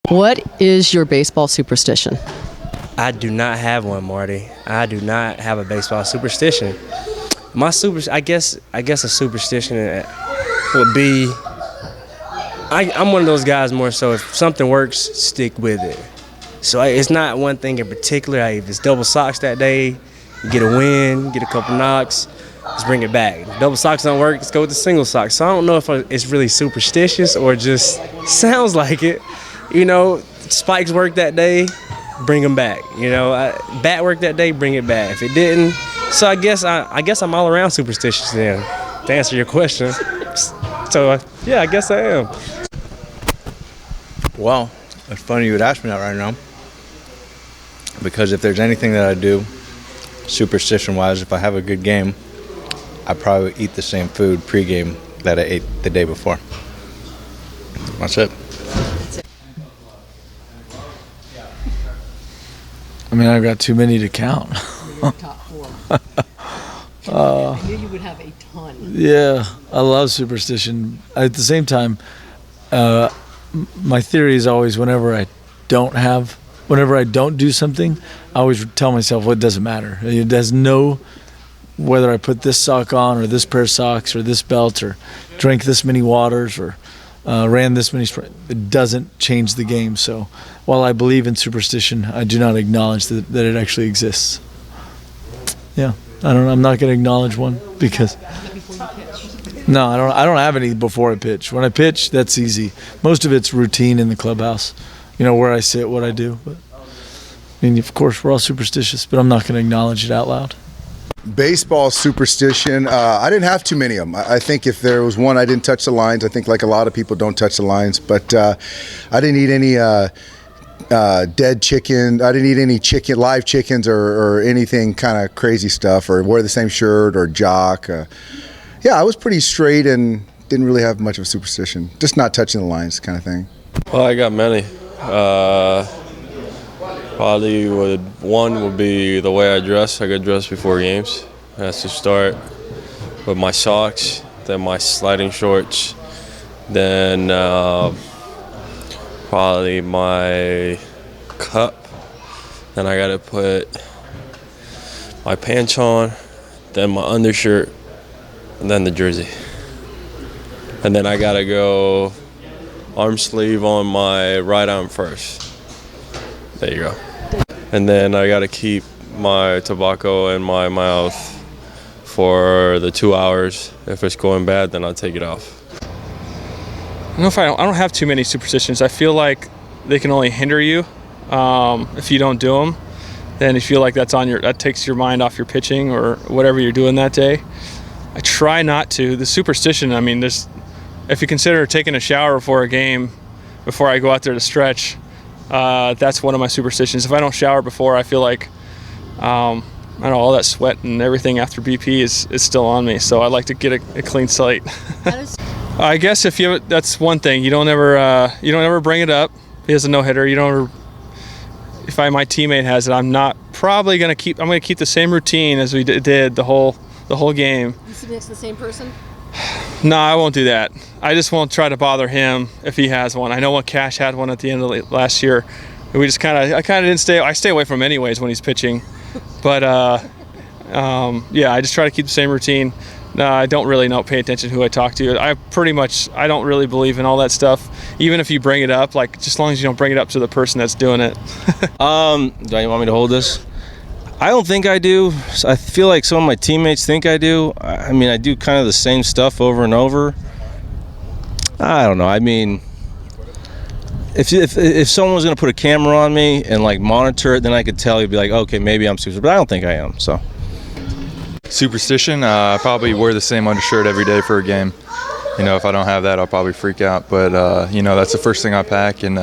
What is your baseball superstition? I do not have one, Marty. I do not have a baseball superstition. I guess a superstition would be, I'm one of those guys more so if something works, stick with it. So it's not one thing in particular. If it's double socks that day, you get a win, get a couple knocks, let's bring it back. If double socks don't work, let's go with the single socks. So I don't know if it's really superstitious or just sounds like it. You know, spikes work that day, bring them back. You know, bat work that day, bring it back. If it didn't, so I guess I'm all around superstitious then, to answer your question. So yeah, I guess I am. Well, it's funny you would ask me that right now, because if there's anything that I do, superstition-wise, if I have a good game, I probably eat the same food pregame that I ate the day before. That's it. I mean, I've got too many to count. Top four. I knew you would have a ton. Yeah, I love superstition. At the same time, my theory is always whenever I don't do something, I always tell myself, well, it doesn't matter. It has whether I put this sock on or this pair of socks or this belt or drank this many waters or ran this many sprints, it doesn't change the game. So while I believe in superstition, I do not acknowledge that it actually exists. Yeah, I'm not going to acknowledge one because no, I don't have any before I pitch. When I pitch, that's easy. Most of it's routine in the clubhouse. You know, where I sit, what I do. But I mean, of course, we're all superstitious, but I'm not going to acknowledge it out loud. Baseball superstition, I didn't have too many of them. I think if there was one, I didn't touch the lines. I think like a lot of people don't touch the lines, but I didn't eat any dead chicken. I didn't eat any live chickens or anything kind of crazy stuff, or wear the same shirt or jock. Yeah, I was pretty straight and didn't really have much of a superstition. Just not touching the lines kind of thing. Well, I got many. Probably one would be the way I dress. I get dressed before games. That's to start with my socks, then my sliding shorts, then probably my cup. Then I gotta put my pants on, then my undershirt, and then the jersey. And then I gotta go arm sleeve on my right arm first. There you go. And then I gotta keep my tobacco in my mouth for the 2 hours. If it's going bad, then I'll take it off. I don't have too many superstitions. I feel like they can only hinder you if you don't do them. Then you feel like that takes your mind off your pitching or whatever you're doing that day. I try not to. The superstition, I mean, if you consider taking a shower before a game, before I go out there to stretch, that's one of my superstitions. If I don't shower before, I feel like I don't know, all that sweat and everything after BP is still on me. So I like to get a clean slate. I guess that's one thing. You don't ever bring it up. He has a no-hitter. If my teammate has it, I'm going to keep the same routine as we did the whole game. You sit next to the same person? No, I won't do that. I just won't try to bother him if he has one. I know when Cash had one at the end of last year. I didn't stay. I stay away from him anyways when he's pitching, but yeah, I just try to keep the same routine. No, I don't really pay attention to who I talk to. I don't really believe in all that stuff. Even if you bring it up, like just as long as you don't bring it up to the person that's doing it. Do you want me to hold this? I don't think I do. I feel like some of my teammates think I do. I mean, I do kind of the same stuff over and over. I don't know. I mean, if someone was going to put a camera on me and like monitor it, then I could tell you'd be like, okay, maybe I'm super, but I don't think I am. So superstition, I probably wear the same undershirt every day for a game. You know, if I don't have that, I'll probably freak out. But you know, that's the first thing I pack, and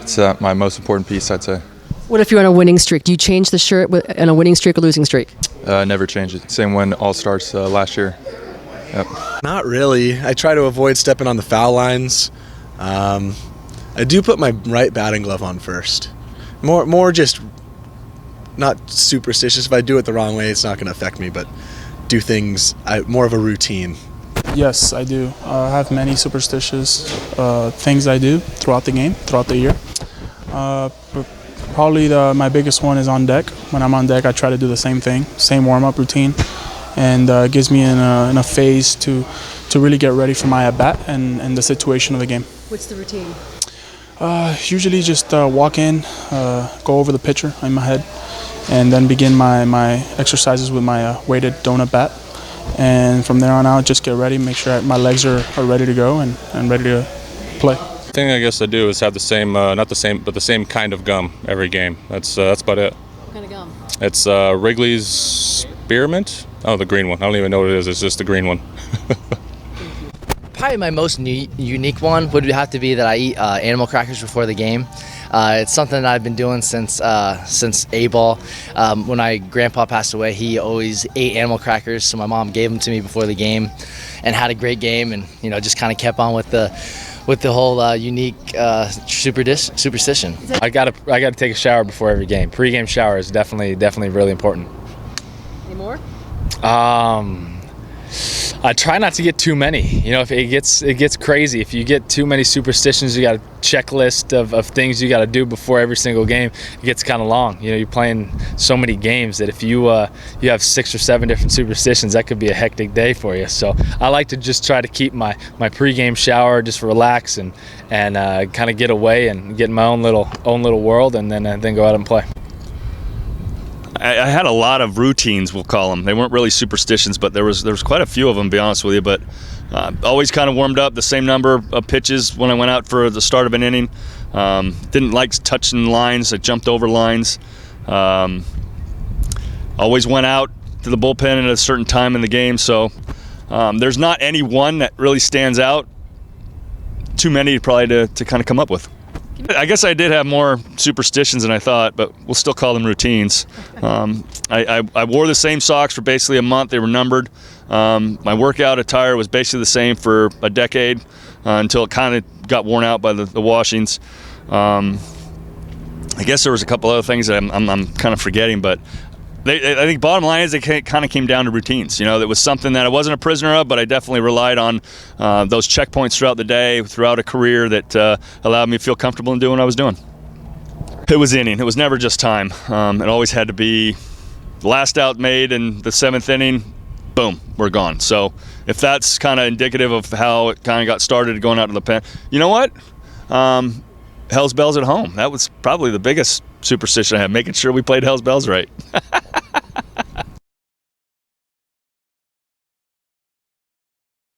it's my most important piece, I'd say. What if you're on a winning streak? Do you change the shirt on a winning streak or losing streak? Never change it. Same when All-Stars last year. Yep. Not really. I try to avoid stepping on the foul lines. I do put my right batting glove on first. More just not superstitious. If I do it the wrong way, it's not going to affect me, but do things, more of a routine. Yes, I do. I have many superstitious things I do throughout the game, throughout the year. Probably my biggest one is on deck. When I'm on deck, I try to do the same thing, same warm-up routine, and it gives me in a phase to really get ready for my at-bat and the situation of the game. What's the routine? Usually just walk in, go over the pitcher in my head, and then begin my exercises with my weighted donut bat. And from there on out, just get ready, make sure my legs are ready to go and ready to play. The thing I guess I do is have the same, not the same, but the same kind of gum every game. That's about it. What kind of gum? It's Wrigley's Spearmint. Oh, the green one. I don't even know what it is. It's just the green one. Probably my most unique one would have to be that I eat animal crackers before the game. It's something that I've been doing since A-ball. When my grandpa passed away, he always ate animal crackers, so my mom gave them to me before the game, and had a great game, and just kind of kept on with the whole unique superstition. I gotta take a shower before every game. Pre-game shower is definitely really important. Any more? I try not to get too many. If it gets crazy. If you get too many superstitions, you got a checklist of things you got to do before every single game. It gets kind of long. You're playing so many games that if you have 6 or 7 different superstitions, that could be a hectic day for you. So I like to just try to keep my pregame shower, just relax and kind of get away and get in my own little world, and then go out and play. I had a lot of routines, we'll call them. They weren't really superstitions, but there was quite a few of them, to be honest with you. But always kind of warmed up the same number of pitches when I went out for the start of an inning. Didn't like touching lines. I jumped over lines. Always went out to the bullpen at a certain time in the game. So there's not any one that really stands out. Too many probably to kind of come up with. I guess I did have more superstitions than I thought, but we'll still call them routines. I wore the same socks for basically a month. They were numbered. My workout attire was basically the same for a decade until it kind of got worn out by the washings. I guess there was a couple other things that I'm kind of forgetting, but I think bottom line is it kind of came down to routines. That was something that I wasn't a prisoner of, but I definitely relied on those checkpoints throughout the day, throughout a career that allowed me to feel comfortable in doing what I was doing. It was inning. It was never just time. It always had to be last out made in the 7th inning, boom, we're gone. So if that's kind of indicative of how it kind of got started going out to the pen, you know what? Hell's Bells at home. That was probably the biggest superstition I had, making sure we played Hell's Bells right.